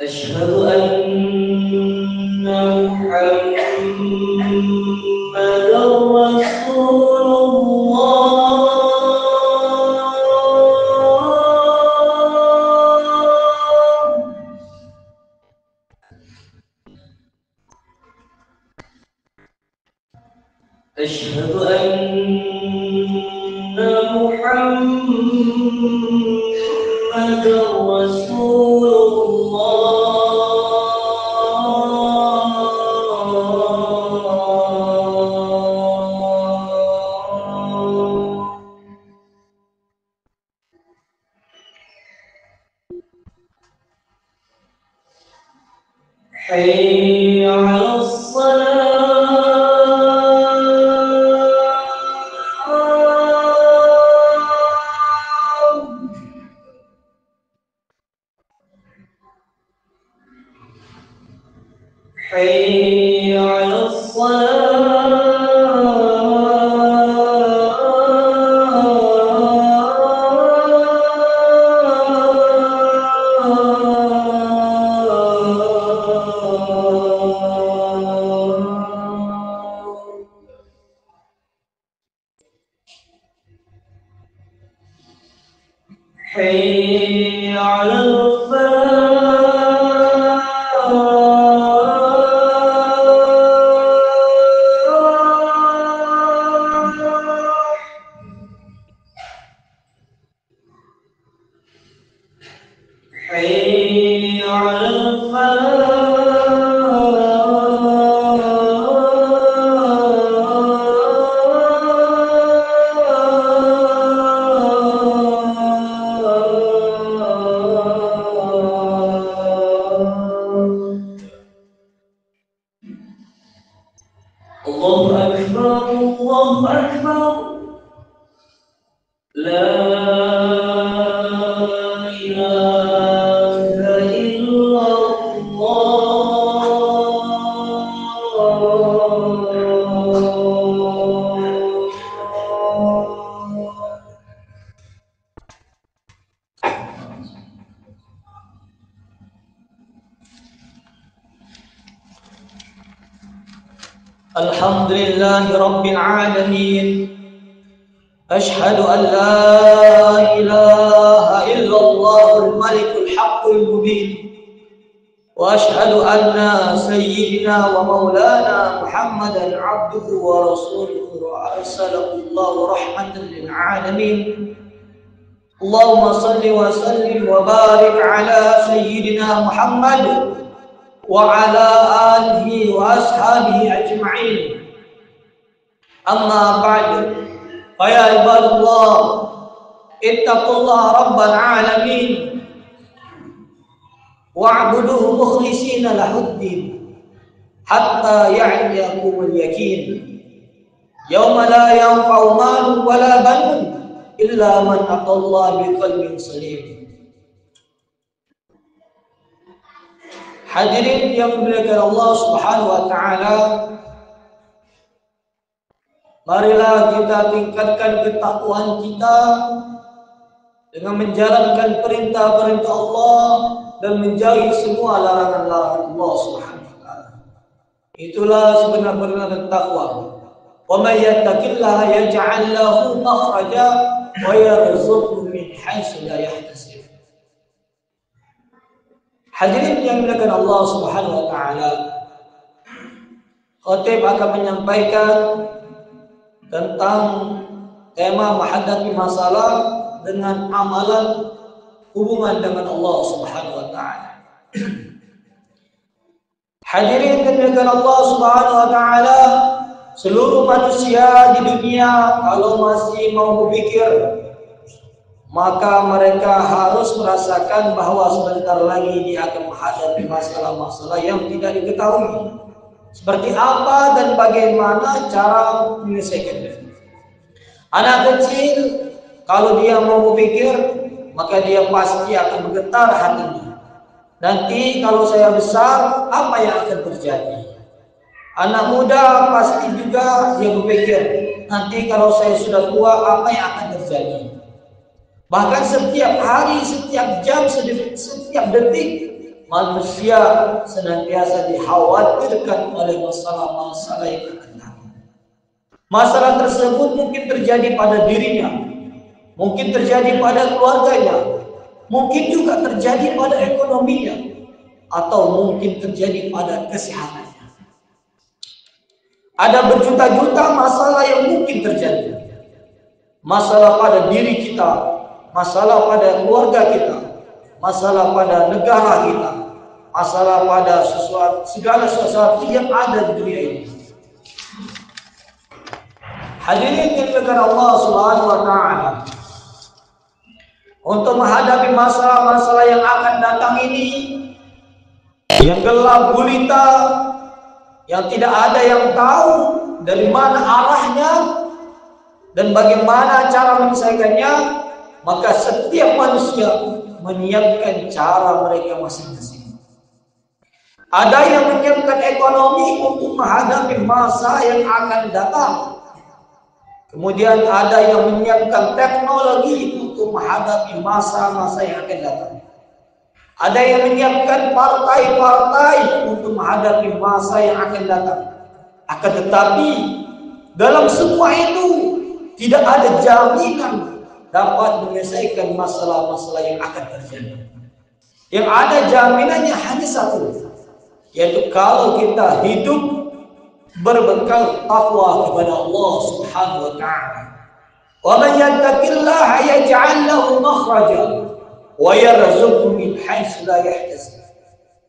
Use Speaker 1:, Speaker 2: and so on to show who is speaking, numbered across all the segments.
Speaker 1: أشهد أن محمدًا رسول الله. أشهد أن محمدًا رسول الله. حي على الصلاة. حي على الصلاة. حي على الفلاح. حي على الفلاح. الله أكبر الله أكبر. لا إله إلا الله. الحمد لله رب العالمين. أشهد أن لا إله إلا الله الملك الحق المبين، وأشهد أن سيدنا ومولانا محمدا عبده ورسوله وأرسله الله رحمة للعالمين. اللهم صل وسلم وبارك على سيدنا محمد وعلى آله وأصحابه أجمعين. أما بعد، فيا عباد الله اتقوا الله رب العالمين واعبدوه مخلصين له الدين حتى يأتيكم اليقين يوم لا ينفع مال ولا بنون إلا من أتى الله بقلب سليم. Hadirin yang dimuliakan Allah Subhanahu wa taala, marilah kita tingkatkan ketakwaan kita dengan menjalankan perintah-perintah Allah dan menjauhi semua larangan-larangan Allah Subhanahu wa taala. Itulah sebenar-benarnya takwa. Wa may yattaqillaha yaj'al lahu makhraja wa yarzuqhu min haitsu la yahtasib. Hadirin yang dimuliakan Allah Subhanahu wa taala, khatib akan menyampaikan tentang tema menghadapi masalah dengan amalan hubungan dengan Allah Subhanahu wa taala. Hadirin yang dimuliakan Allah Subhanahu wa taala, seluruh manusia di dunia kalau masih mau berpikir, maka mereka harus merasakan bahwa sebentar lagi dia akan menghadapi masalah-masalah yang tidak diketahui. Seperti apa dan bagaimana cara menyelesaikannya. Anak kecil kalau dia mau berpikir, maka dia pasti akan bergetar hatinya. Nanti kalau saya besar, apa yang akan terjadi? Anak muda pasti juga dia berpikir, nanti kalau saya sudah tua, apa yang akan terjadi? Bahkan setiap hari, setiap jam, setiap detik, manusia senantiasa dikhawatirkan oleh masalah-masalah yang akan datang. Masalah tersebut mungkin terjadi pada dirinya, mungkin terjadi pada keluarganya, mungkin juga terjadi pada ekonominya, atau mungkin terjadi pada kesehatannya. Ada berjuta-juta masalah yang mungkin terjadi. Masalah pada diri kita, masalah pada keluarga kita, masalah pada negara kita, masalah pada segala sesuatu yang ada di dunia ini. Hadirin yang dimuliakan Allah Subhanahu wa taala, untuk menghadapi masalah-masalah yang akan datang ini, yang gelap gulita, yang tidak ada yang tahu dari mana arahnya dan bagaimana cara menyelesaikannya, maka setiap manusia menyiapkan cara mereka masing-masing. Ada yang menyiapkan ekonomi untuk menghadapi masa yang akan datang. Kemudian ada yang menyiapkan teknologi untuk menghadapi masa-masa yang akan datang. Ada yang menyiapkan partai-partai untuk menghadapi masa yang akan datang. Akan tetapi dalam semua itu tidak ada jaminan dapat menyelesaikan masalah-masalah yang akan terjadi. Yang ada jaminannya hanya satu, yaitu kalau kita hidup berbekal takwa kepada Allah Subhanahu wa taala. Wa man yattaqillaha yaj'al lahu makhraja wa yarzuqhu min haitsu la yahtasib.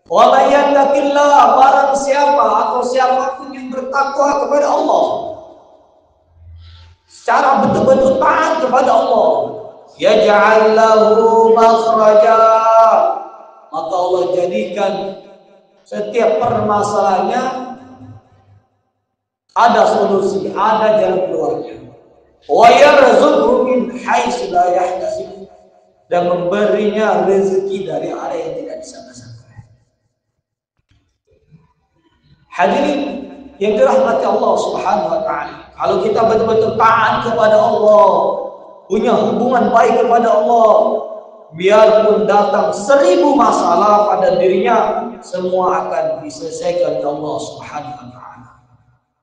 Speaker 1: Wa man yattaqillaha, barang siapa atau siapapun yang bertakwa kepada Allah secara betul-betul taat kepada Allah, yaj'al lahu makhraja, maka Allah jadikan setiap permasalahannya ada solusi, ada jalan keluarnya. Wa yarzuqhu min haitsu la yahtasib, dan memberinya rezeki dari arah yang tidak disangka-sangka. Hadirin yang dirahmati Allah Subhanahu wa taala, kalau kita betul-betul taat kepada Allah, punya hubungan baik kepada Allah, biarpun datang 1000 masalah pada dirinya, semua akan diselesaikan oleh Allah Subhanahu wa taala.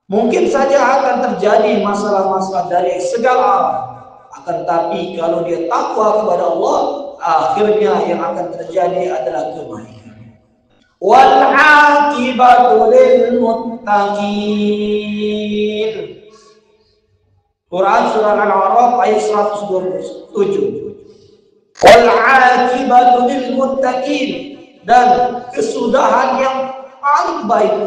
Speaker 1: Mungkin saja akan terjadi masalah-masalah dari segala arah, akan tapi kalau dia takwa kepada Allah, akhirnya yang akan terjadi adalah kebaikan. Wal aqibatu lil muttaqin. Quran surah Al-A'raf ayat 127. Wal aqibatu lil muttaqin, dan kesudahan yang paling baik,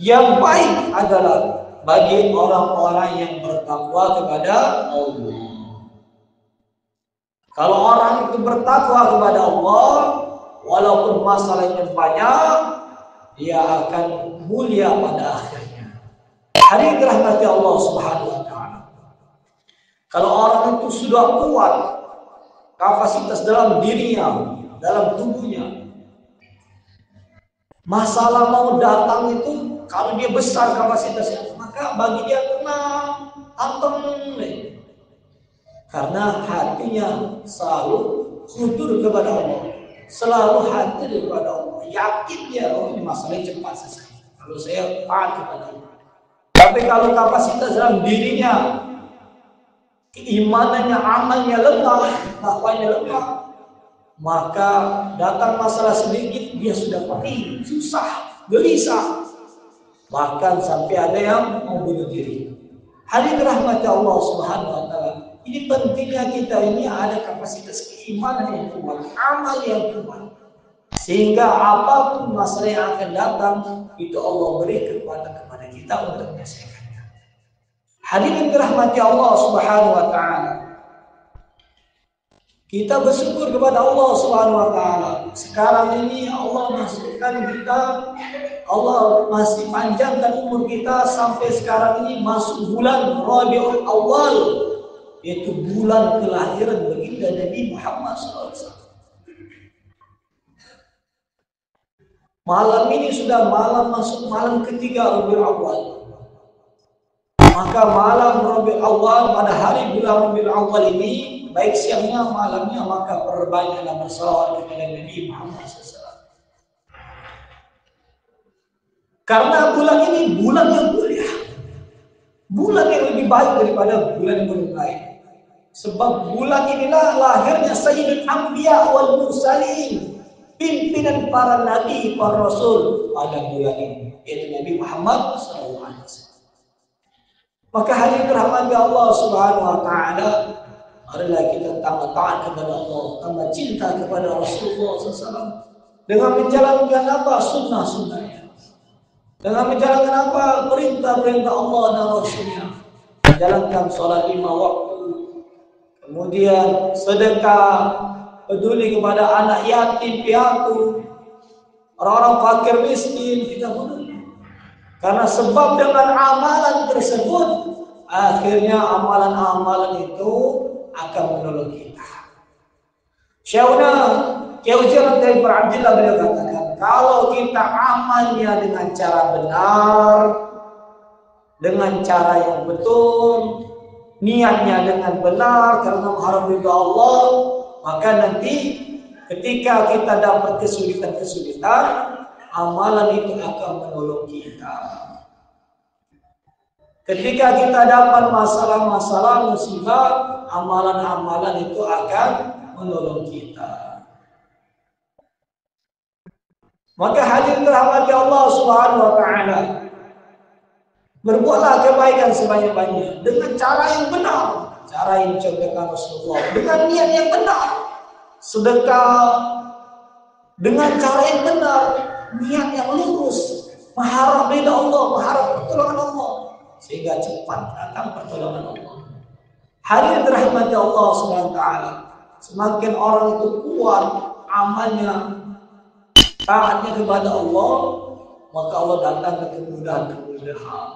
Speaker 1: yang baik adalah bagi orang-orang yang bertakwa kepada Allah. Kalau orang itu bertakwa kepada Allah, walaupun masalahnya banyak, dia akan mulia pada akhirnya. Hari dirahmati Allah Subhanahu wa taala. Kalau orang itu sudah kuat kapasitas dalam dirinya, dalam tubuhnya, masalah mau datang itu, kalau dia besar kapasitasnya, maka bagi dia tenang, anteng, karena hatinya selalu khudur kepada Allah, selalu hadir kepada Allah, yakin dia, oh ini masalahnya cepat selesai kalau saya taat kepada Allah. Tapi kalau kapasitas dalam dirinya, keimanannya, amalnya lemah, takwanya lemah, maka datang masalah sedikit dia sudah panik, susah, gelisah, bahkan sampai ada yang mau bunuh diri. Hadirin rahmati Allah Subhanahu wa taala, ini pentingnya kita ini ada kapasitas keimanan yang kuat, amal yang kuat, sehingga apapun masalah yang akan datang itu Allah beri kekuatan kepada kita untuk menyelesaikannya. Hadirin rahmati Allah Subhanahu wa taala, kita bersyukur kepada Allah Subhanahu wa taala. Sekarang ini Allah masukkan kita, Allah masih panjangkan umur kita sampai sekarang ini masuk bulan Rabiul Awal, yaitu bulan kelahiran baginda Nabi Muhammad SAW. Malam ini sudah masuk malam ketiga Rabiul Awal. Maka malam Rabiul Awal, pada hari bulan Rabiul Awal ini, baik siangnya malamnya, maka perbanyaklah bersalawat kepada Nabi Muhammad SAW. Karena bulan ini bulan yang mulia. Bulan yang lebih baik daripada bulan yang lain. Sebab bulan inilah lahirnya Sayyidul Anbiya wal Mursalin, pimpinan para nabi, para rasul pada bulan ini, yaitu Nabi Muhammad SAW. Maka hadirin dirahmati Allah Subhanahu wa taala, marilah kita tambah taat kepada Allah, tambah cinta kepada Rasulullah SAW dengan menjalankan apa? Sunnah-sunnahnya. Dengan menjalankan apa? Perintah-perintah Allah dan Rasulnya. Menjalankan sholat 5 waktu, kemudian sedekah, peduli kepada anak yatim piatu, orang-orang fakir miskin, kita peduli. Karena sebab dengan amalan tersebut, akhirnya amalan-amalan itu akan menolong kita. Syekhuna Kiai Ujian dari Abdillah beliau katakan, kalau kita amalnya dengan cara benar, dengan cara yang betul, niatnya dengan benar karena mengharap ridha Allah, maka nanti ketika kita dapat kesulitan-kesulitan, amalan itu akan menolong kita. Ketika kita dapat masalah-masalah musibah, amalan-amalan itu akan menolong kita. Maka hadirin dirahmati Allah Subhanahu wa taala, berbuatlah kebaikan sebanyak-banyaknya dengan cara yang benar, cara yang dicontohkan Rasulullah, dengan niat yang benar, sedekah dengan cara yang benar, niat yang lurus, mengharap ridha Allah, mengharap pertolongan Allah, sehingga cepat datang pertolongan Allah. Hadirin dirahmati Allah Subhanahu wa taala, semakin orang itu kuat amalnya, taatnya kepada Allah, maka Allah datangkan kemudahan-kemudahan.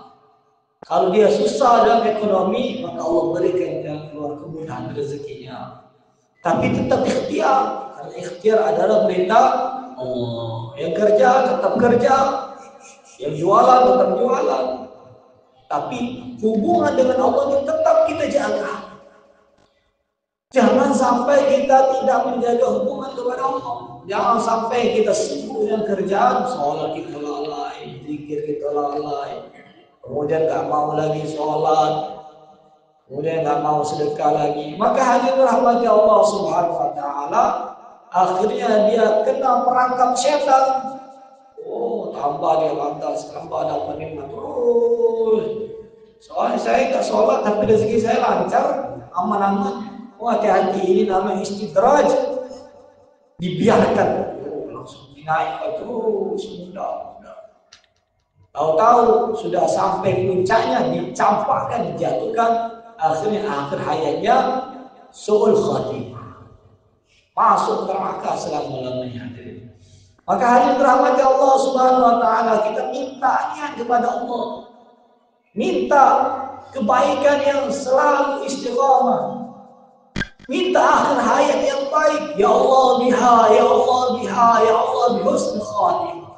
Speaker 1: Kalau dia susah dalam ekonomi, maka Allah berikan dia keluar kemudahan rezekinya. Tapi tetap ikhtiar, karena ikhtiar adalah perintah Allah. Yang kerja tetap kerja, yang jualan tetap jualan. Tapi hubungan dengan Allah ini tetap kita jaga. Jangan sampai kita tidak menjaga hubungan kepada Allah. Jangan sampai kita sibuk dengan kerjaan, sholat kita lalai, zikir kita lalai, kemudian nggak mau lagi sholat, kemudian nggak mau sedekah lagi. Maka hadirin rahmati Allah Subhanahu wa taala, akhirnya dia kena perangkap setan. Oh, tambah dia lantas, tambah dapat nikmat terus. Soalnya saya nggak sholat tapi rezeki saya lancar, aman-aman. Oh, hati-hati, ini namanya istidraj. Dibiarkan, langsung dinaikkan terus, mudah. Tahu-tahu sudah sampai puncaknya, dicampakkan, dijatuhkan, akhirnya akhir hayatnya su'ul khatimah, masuk neraka selama-lamanya. Maka hadirin dirahmati Allah Subhanahu wa taala, kita minta niat kepada Allah, minta kebaikan yang selalu istiqamah, minta akhir hayat yang baik. Ya Allah biha, ya Allah biha, ya Allah bihusnul khatimah.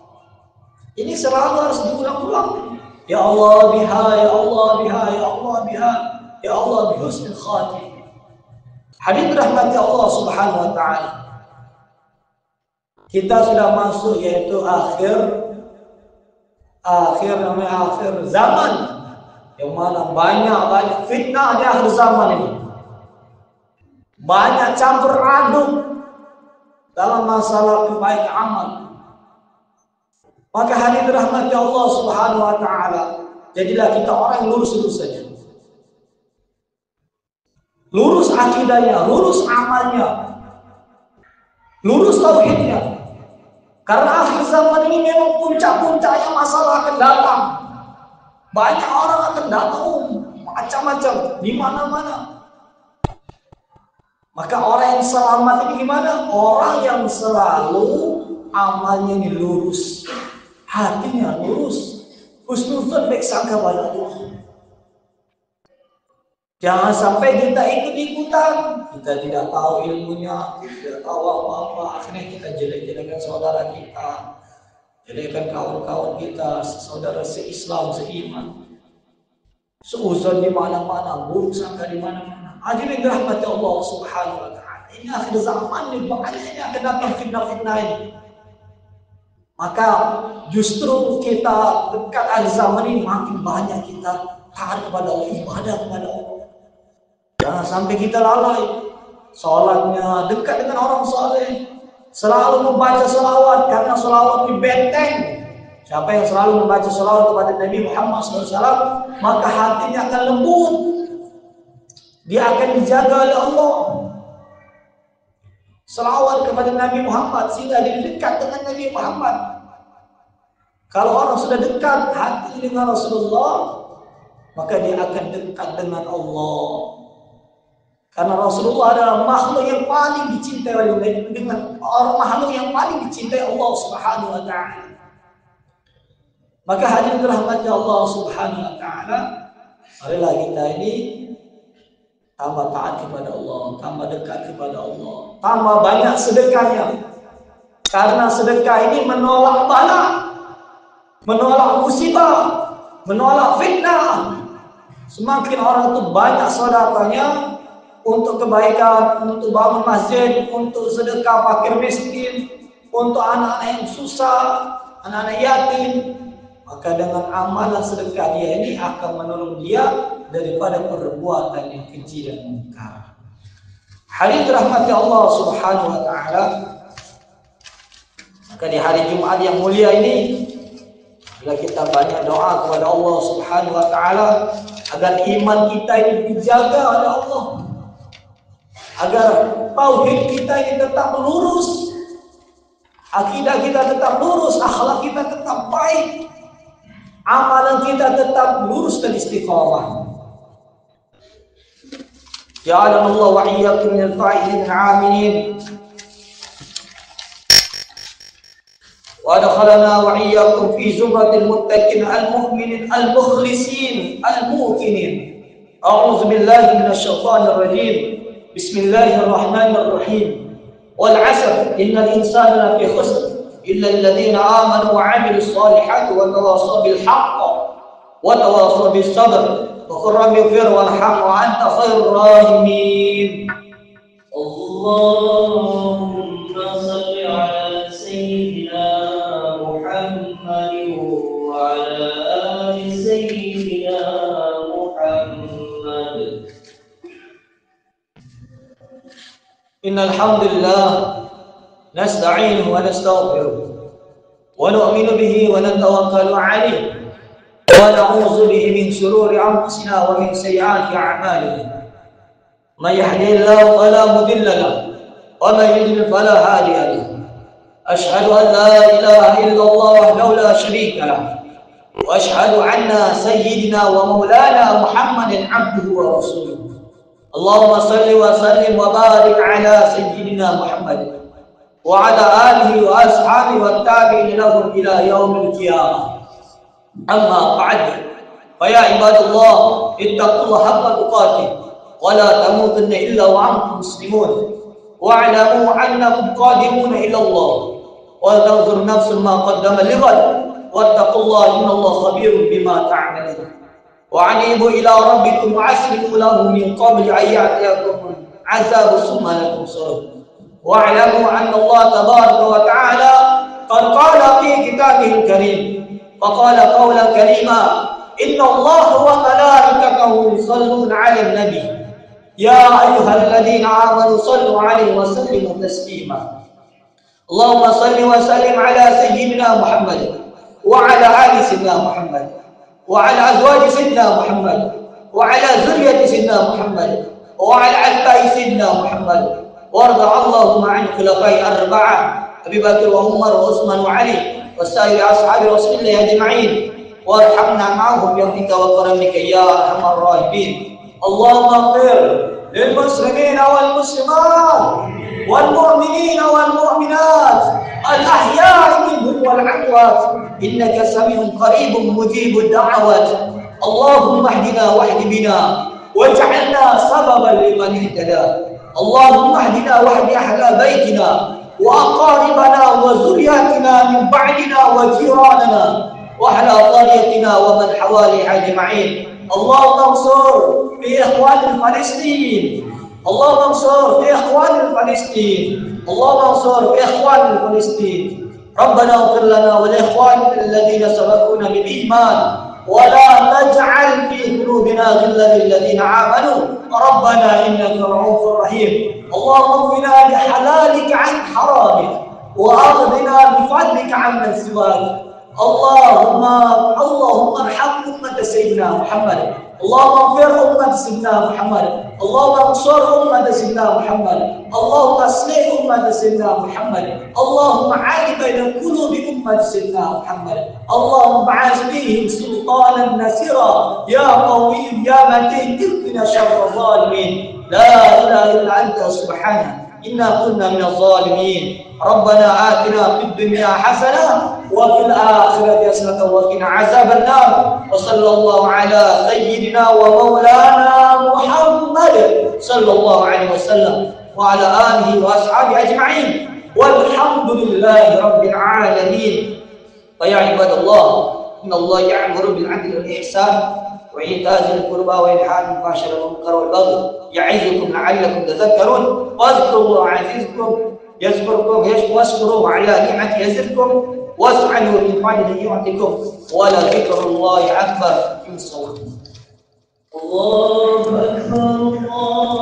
Speaker 1: Ini selalu harus diulang-ulang. Ya Allah biha, ya Allah biha, ya Allah biha, ya Allah bihusnul khatimah. Hadirin rahmati Allah Subhanahu wa taala, kita sudah masuk yaitu akhir zaman, yang mana banyak fitnah di akhir zaman ini. Banyak campur aduk dalam masalah kebaikan amal. Maka hadirin dirahmati Allah Subhanahu wa taala, jadilah kita orang yang lurus-lurus saja. Lurus akidahnya, lurus amalnya, lurus tauhidnya. Karena akhir zaman ini memang puncak-puncaknya masalah akan datang. Banyak orang akan datang macam-macam di mana-mana. Maka orang yang selamat ini gimana? Orang yang selalu amalnya ini lurus, hatinya lurus, husnuzon, baik sangka pada Allah. Jangan sampai kita ikut-ikutan, kita tidak tahu ilmunya, tidak tahu apa-apa, akhirnya kita jelek-jelekan saudara kita, jelekan kawan-kawan kita, saudara se-Islam, seiman, seuzon di mana-mana, buruk sangka di mana-mana. Hadirin dirahmati Allah Subhanahu wa taala. Ini akhir zaman ini, makanya ini akan datang fitnah-fitnah ini. Maka justru kita dekat akhir zaman ini makin banyak kita taat kepada Allah, ibadah kepada Allah. Jangan sampai kita lalai. Sholatnya dekat dengan orang saleh, selalu membaca selawat, karena selawat itu benteng. Siapa yang selalu membaca selawat kepada Nabi Muhammad SAW, maka hatinya akan lembut. Dia akan dijaga oleh Allah. Selawat kepada Nabi Muhammad sehingga dia dekat dengan Nabi Muhammad. Kalau orang sudah dekat hati dengan Rasulullah, maka dia akan dekat dengan Allah. Karena Rasulullah adalah makhluk yang paling dicintai oleh dengan orang, makhluk yang paling dicintai Allah Subhanahu wa taala. Maka hadirin dirahmati Allah Subhanahu wa taala, marilah kita ini tambah taat kepada Allah, tambah dekat kepada Allah, tambah banyak sedekahnya. Karena sedekah ini menolak bala, menolak musibah, menolak fitnah. Semakin orang itu banyak sedekahnya untuk kebaikan, untuk bangun masjid, untuk sedekah fakir miskin, untuk anak-anak yang susah, anak-anak yatim, maka dengan amalan sedekah dia ini akan menolong dia daripada perbuatan yang keji dan mungkar. Hadirin rahmati Allah Subhanahu wa taala. Maka di hari Jumat yang mulia ini, bila kita banyak doa kepada Allah Subhanahu wa taala agar iman kita ini dijaga oleh Allah, agar tauhid kita ini tetap lurus, akidah kita tetap lurus, akhlak kita tetap baik, amalan kita tetap lurus dan istiqamah. Ja'alana Allah wa iyyakum minal fa'izin aminin. Wa adkhalana wa iyyakum fi zumratil muttaqin al-mu'minin al-mukhlisin al-muqinin. A'udzu billahi minasy syaithanir rajim. Bismillahirrahmanirrahim. Wal 'asr innal insana lafi khusr illa alladhina amanu wa 'amilus solihati wa tawassaw bil haqq wa tawassaw bis sabr. وقل رب اغفر وارحم وأنت خير الراحمين. اللهم صل على سيدنا محمد وعلى آل سيدنا محمد. إن الحمد لله نستعينه ونستغفره ونؤمن به ونتوكل عليه ونعوذ به من شرور أنفسنا ومن سيئات أعمالنا. من يهده الله فلا مضل له ومن يضلل فلا هادي له. أشهد أن لا إله إلا الله وحده لا شريك له وأشهد أن سيدنا ومولانا محمدا عبده ورسوله. اللهم صل وسلم وبارك على سيدنا محمد وعلى آله وأصحابه والتابعين لهم إلى يوم القيامة. أما بعد فيا عباد الله اتقوا الله حق تقاته ولا تموتن إلا وأنتم مسلمون واعلموا أنكم قادمون إلى الله ولتنظر نفس ما قدم لغد واتقوا الله إن الله خبير بما تعملون. وأنيبوا إلى ربكم وأسلموا له من قبل أن يأتيكم عذاب ثم لا تنصرون. واعلموا أن الله تبارك وتعالى قد قال في كتابه الكريم وقال قولا كريما إن الله وملائكته يصلون على النبي يا أيها الذين آمنوا صلوا عليه وسلموا تسليما. اللهم صل وسلم على سيدنا محمد وعلى آل سيدنا محمد وعلى أزواج سيدنا محمد وعلى ذرية سيدنا محمد وعلى أتباع سيدنا محمد. وارض اللهم عن الخلفاء الأربعة أبي بكر وعمر وعثمان وعلي وسائر أصحاب رسول الله أجمعين وارحمنا معهم برحمتك وكرمك يا أرحم الراحمين. اللهم اغفر للمسلمين والمسلمات والمؤمنين والمؤمنات الأحياء منهم والأموات إنك سميع قريب مجيب الدعوات. اللهم اهدنا واهد بنا واجعلنا سببا لمن اهتدى. اللهم اهدنا واهد أهل بيتنا وأقاربنا وذرياتنا من بعدنا وجيراننا وأهل قريتنا ومن حواليها أجمعين. اللهم انصر في إخوان فلسطين. اللهم انصر في إخوان فلسطين. اللهم انصر في إخوان فلسطين. ربنا اغفر لنا الذين سبقونا بالإيمان ولا تجعل في قلوبنا غلا للذين آمنوا ربنا إنك رؤوف رحيم اللهم اكفنا بحلالك عن حرامك وأغننا بفضلك عمن سواك اللهم ارحم أمة سيدنا محمد اللهم اغفر أمة سيدنا محمد اللهم انصر أمة سيدنا محمد اللهم اصلح أمة سيدنا محمد اللهم عاد بين قلوب أمة سيدنا محمد اللهم ابعث بهم سلطانا نصيرا يا قوي يا متين اهدنا شر الظالمين لا إله إلا أنت سبحانك إنا كنا من الظالمين ربنا آتنا في الدنيا حسنة وفي الآخرة حسنة وقنا عذاب النار وصلى الله على سيدنا ومولانا محمد صلى الله عليه وسلم وعلى آله وأصحابه أجمعين والحمد لله رب العالمين فيا عباد الله إن الله يأمر بالعدل والإحسان وإيتاء ذي القربى وينهى عن الفحشاء والمنكر والبغي يعظكم لعلكم تذكرون واذكروا الله يذكركم واشكروه على نعمته يزدكم واسألوا من فضله يعطيكم ولذكر الله أكبر. الله أكبر الله